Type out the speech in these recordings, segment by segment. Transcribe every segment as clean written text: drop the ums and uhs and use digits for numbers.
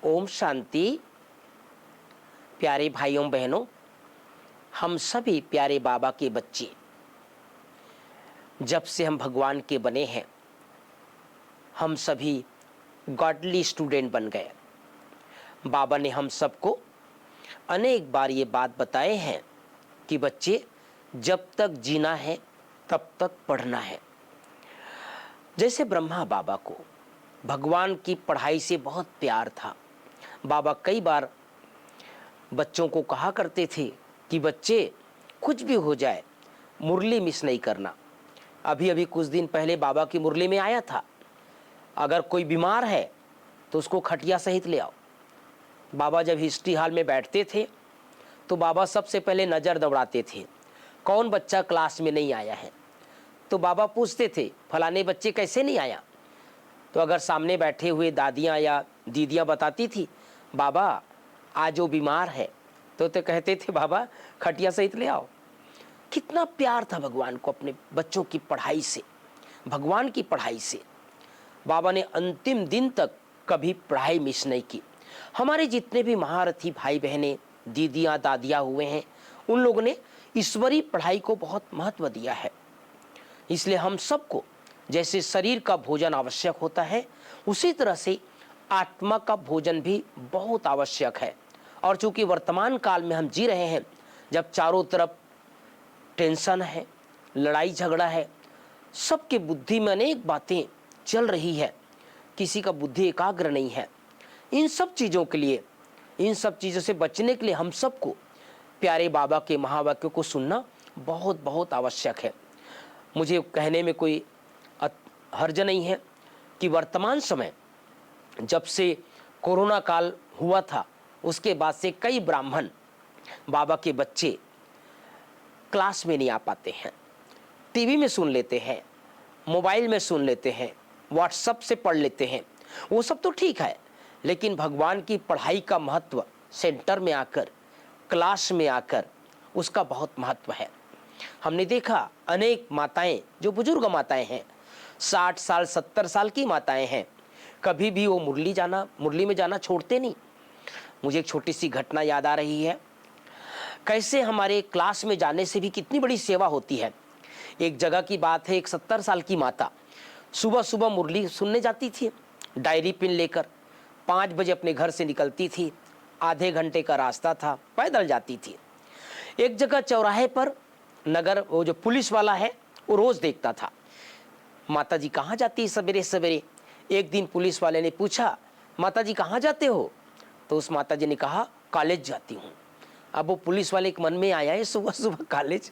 ओम शांति। प्यारे भाइयों बहनों, हम सभी प्यारे बाबा के बच्चे, जब से हम भगवान के बने हैं हम सभी गॉडली स्टूडेंट बन गए। बाबा ने हम सबको अनेक बार ये बात बताए हैं कि बच्चे, जब तक जीना है तब तक पढ़ना है। जैसे ब्रह्मा बाबा को भगवान की पढ़ाई से बहुत प्यार था। बाबा कई बार बच्चों को कहा करते थे कि बच्चे, कुछ भी हो जाए मुरली मिस नहीं करना। अभी अभी कुछ दिन पहले बाबा की मुरली में आया था, अगर कोई बीमार है तो उसको खटिया सहित ले आओ। बाबा जब हिस्ट्री हॉल में बैठते थे तो बाबा सबसे पहले नज़र दौड़ाते थे, कौन बच्चा क्लास में नहीं आया है। तो बाबा पूछते थे, फलाने बच्चे कैसे नहीं आया। तो अगर सामने बैठे हुए दादियाँ या दीदियाँ बताती थी, बाबा आज वो बीमार है, तो कहते थे बाबा खटिया सहित ले आओ। कितना प्यार था भगवान को अपने बच्चों की पढ़ाई से, भगवान की पढ़ाई से। बाबा ने अंतिम दिन तक कभी पढ़ाई मिस नहीं की। हमारे जितने भी महारथी भाई बहनें, दीदियाँ दादियाँ हुए हैं, उन लोगों ने ईश्वरीय पढ़ाई को बहुत महत्व दिया है। इसलिए हम सबको जैसे शरीर का भोजन आवश्यक होता है, उसी तरह से आत्मा का भोजन भी बहुत आवश्यक है। और चूंकि वर्तमान काल में हम जी रहे हैं, जब चारों तरफ टेंशन है, लड़ाई झगड़ा है, सबके बुद्धि में अनेक बातें चल रही है, किसी का बुद्धि एकाग्र नहीं है। इन सब चीज़ों के लिए, इन सब चीज़ों से बचने के लिए हम सबको प्यारे बाबा के महावाक्यों को सुनना बहुत बहुत आवश्यक है। मुझे कहने में कोई हर्ज नहीं है कि वर्तमान समय, जब से कोरोना काल हुआ था, उसके बाद से कई ब्राह्मण बाबा के बच्चे क्लास में नहीं आ पाते हैं, टीवी में सुन लेते हैं, मोबाइल में सुन लेते हैं, व्हाट्सएप से पढ़ लेते हैं। वो सब तो ठीक है, लेकिन भगवान की पढ़ाई का महत्व सेंटर में आकर, क्लास में आकर, उसका बहुत महत्व है। हमने देखा अनेक माताएं, जो बुजुर्ग माताएं हैं, 60 साल 70 साल की माताएं हैं, कभी भी वो मुरली में जाना छोड़ते नहीं। मुझे एक छोटी सी घटना याद आ रही है, कैसे हमारे क्लास में जाने से भी कितनी बड़ी सेवा होती है। एक जगह की बात है, एक 70 साल की माता सुबह सुबह मुरली सुनने जाती थी, डायरी पेन लेकर 5 बजे अपने घर से निकलती थी। आधे घंटे का रास्ता था, पैदल जाती थी। एक जगह चौराहे पर नगर, वो जो पुलिस वाला है, वो रोज देखता था, माता जी कहाँ जाती है सवेरे सवेरे। एक दिन पुलिस वाले ने पूछा, माता जी कहाँ जाते हो। तो उस माता जी ने कहा, कॉलेज जाती हूँ। अब वो पुलिस वाले के मन में आया, है सुबह सुबह कॉलेज,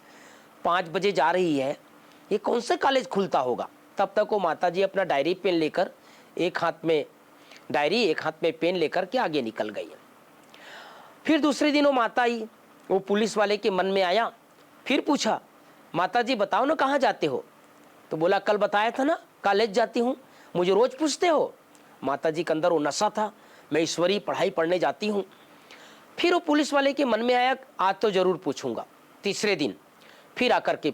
5 बजे जा रही है, ये कौन सा कॉलेज खुलता होगा। तब तक वो माता जी अपना डायरी पेन लेकर, एक हाथ में डायरी एक हाथ में पेन लेकर के आगे निकल गई। फिर दूसरे दिन वो माता आई, वो पुलिस वाले के मन में आया, फिर पूछा, माता जी बताओ ना कहाँ जाते हो। तो बोला, कल बताया था ना कॉलेज जाती हूँ, मुझे रोज पूछते हो। माता जी के अंदर वो नशा था, मैं ईश्वरीय पढ़ाई पढ़ने जाती हूँ। फिर वो पुलिस वाले के मन में आया, आज तो जरूर पूछूंगा। तीसरे दिन फिर आकर के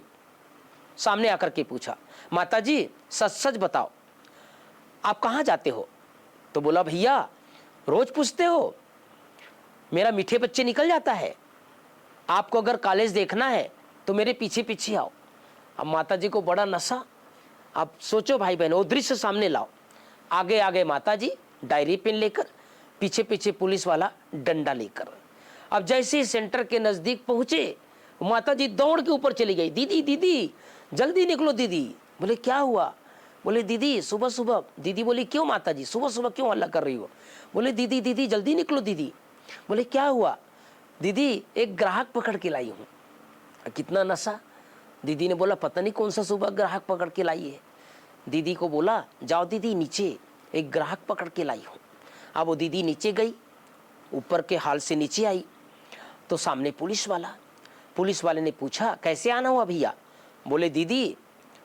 सामने आकर के पूछा, माता जी सच सच बताओ आप कहाँ जाते हो। तो बोला, भैया रोज पूछते हो, मेरा मीठे बच्चे निकल जाता है, आपको अगर कॉलेज देखना है तो मेरे पीछे पीछे आओ। अब माता जी को बड़ा नशा। अब सोचो भाई बहन, वो दृश्य सामने लाओ, आगे आगे माता जी डायरी पेन लेकर, पीछे पीछे पुलिस वाला डंडा लेकर। अब जैसे ही सेंटर के नजदीक पहुंचे, माता जी दौड़ के ऊपर चली गई, दीदी दीदी जल्दी निकलो दीदी। बोले क्या हुआ। बोले दीदी सुबह सुबह। दीदी बोली क्यों माता जी, सुबह सुबह क्यों हल्ला कर रही हो। बोले दीदी दीदी जल्दी निकलो दीदी। बोले क्या हुआ। दीदी एक ग्राहक पकड़ के लाई हूँ। कितना नशा। दीदी ने बोला, पता नहीं कौन सा सुबह ग्राहक पकड़ के लाई है। दीदी को बोला, जाओ दीदी नीचे, एक ग्राहक पकड़ के लाई हूँ। अब वो दीदी नीचे गई, ऊपर के हाल से नीचे आई तो सामने पुलिस वाले ने पूछा, कैसे आना हुआ भैया। बोले दीदी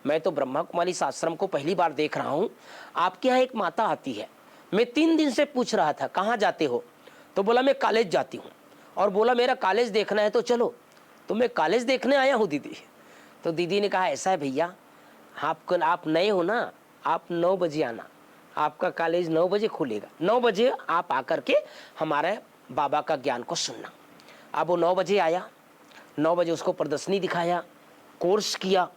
मैं तो ब्रह्मा कुमारी आश्रम को पहली बार देख रहा हूँ, आपके यहाँ एक माता आती है, मैं 3 दिन से पूछ रहा था कहाँ जाते हो। तो बोला मैं कॉलेज जाती हूँ, और बोला मेरा कॉलेज देखना है तो चलो। तो मैं कॉलेज देखने आया हूँ दीदी। तो दीदी ने कहा, ऐसा है भैया, आप नए हो ना, आप 9 बजे आना, आपका कॉलेज 9 बजे खुलेगा, 9 बजे आप आकर के हमारे बाबा का ज्ञान को सुनना। अब वो 9 बजे आया, 9 बजे उसको प्रदर्शनी दिखाया, कोर्स किया,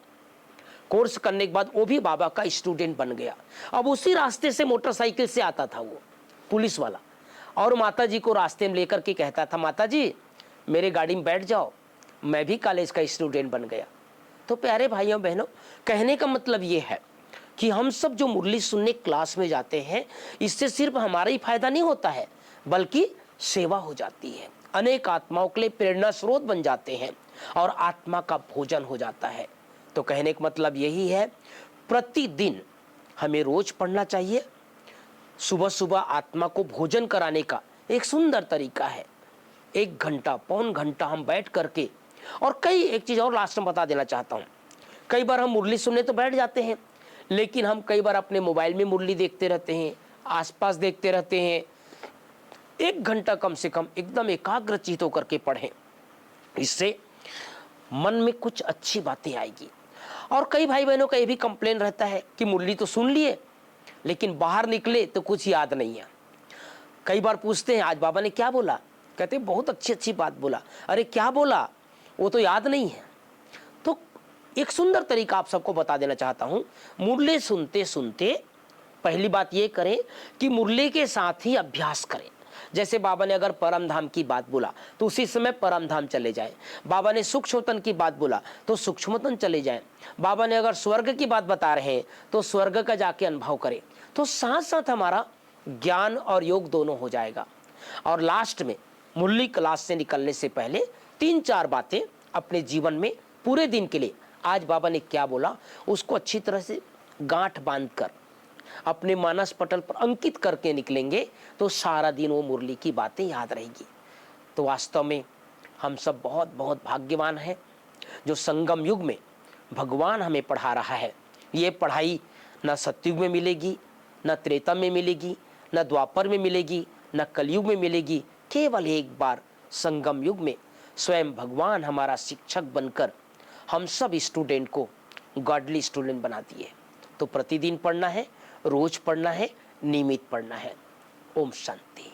कोर्स करने के बाद वो भी बाबा का स्टूडेंट बन गया। अब उसी रास्ते से मोटरसाइकिल से आता था वो पुलिस वाला, और माता जी को रास्ते में लेकर के कहता था, माता जी मेरे गाड़ी में बैठ जाओ, मैं भी कॉलेज का स्टूडेंट बन गया। तो प्यारे भाइयों बहनों, कहने का मतलब ये है कि हम सब जो मुरली सुनने क्लास में जाते हैं, इससे सिर्फ हमारा ही फायदा नहीं होता है, बल्कि सेवा हो जाती है, अनेक आत्माओं के लिए प्रेरणा स्रोत बन जाते हैं और आत्मा का भोजन हो जाता है। तो कहने का मतलब यही है, प्रतिदिन हमें रोज पढ़ना चाहिए। सुबह सुबह आत्मा को भोजन कराने का एक सुंदर तरीका है, 1 घंटा पौन घंटा हम बैठ करके, और एक चीज और लास्ट में बता देना चाहता हूँ, कई बार हम मुरली सुनने तो बैठ जाते हैं, लेकिन हम कई बार अपने मोबाइल में मुरली देखते रहते हैं, आसपास देखते रहते हैं। 1 घंटा कम से कम एकदम एकाग्रचित होकर के पढ़ें, इससे मन में कुछ अच्छी बातें आएगी। और कई भाई बहनों का ये भी कंप्लेन रहता है कि मुरली तो सुन लिए, लेकिन बाहर निकले तो कुछ याद नहीं है। कई बार पूछते हैं आज बाबा ने क्या बोला, कहते हैं बहुत अच्छी अच्छी बात बोला, अरे क्या बोला वो तो याद नहीं है। तो एक सुंदर तरीका आप सबको बता देना चाहता हूं, मुरली सुनते सुनते पहली बात ये करें कि मुरली के साथ ही अभ्यास करें। जैसे बाबा ने अगर परम धाम की बात बोला तो उसी समय परम धाम चले जाएं। बाबा ने सूक्ष्मतन की बात बोला तो सूक्ष्मतन चले जाएं। बाबा ने अगर स्वर्ग की बात बता रहे हैं तो स्वर्ग का जाके अनुभव करें। तो साथ साथ हमारा ज्ञान और योग दोनों हो जाएगा। और लास्ट में मुरली क्लास से निकलने से पहले 3-4 बातें अपने जीवन में पूरे दिन के लिए आज बाबा ने क्या बोला उसको अच्छी तरह से गांठ बांधकर अपने मानस पटल पर अंकित करके निकलेंगे तो सारा दिन वो मुरली की बातें याद रहेगी। तो वास्तव में हम सब बहुत बहुत भाग्यवान हैं जो संगम युग में भगवान हमें पढ़ा रहा है। ये पढ़ाई न सतयुग में मिलेगी, न त्रेता में मिलेगी, न द्वापर में मिलेगी, न कलयुग में मिलेगी। केवल एक बार संगम युग में स्वयं भगवान हमारा शिक्षक बनकर हम सब स्टूडेंट को गॉडली स्टूडेंट बना दिए। तो प्रतिदिन पढ़ना है, रोज पढ़ना है, नियमित पढ़ना है। ओम शांति।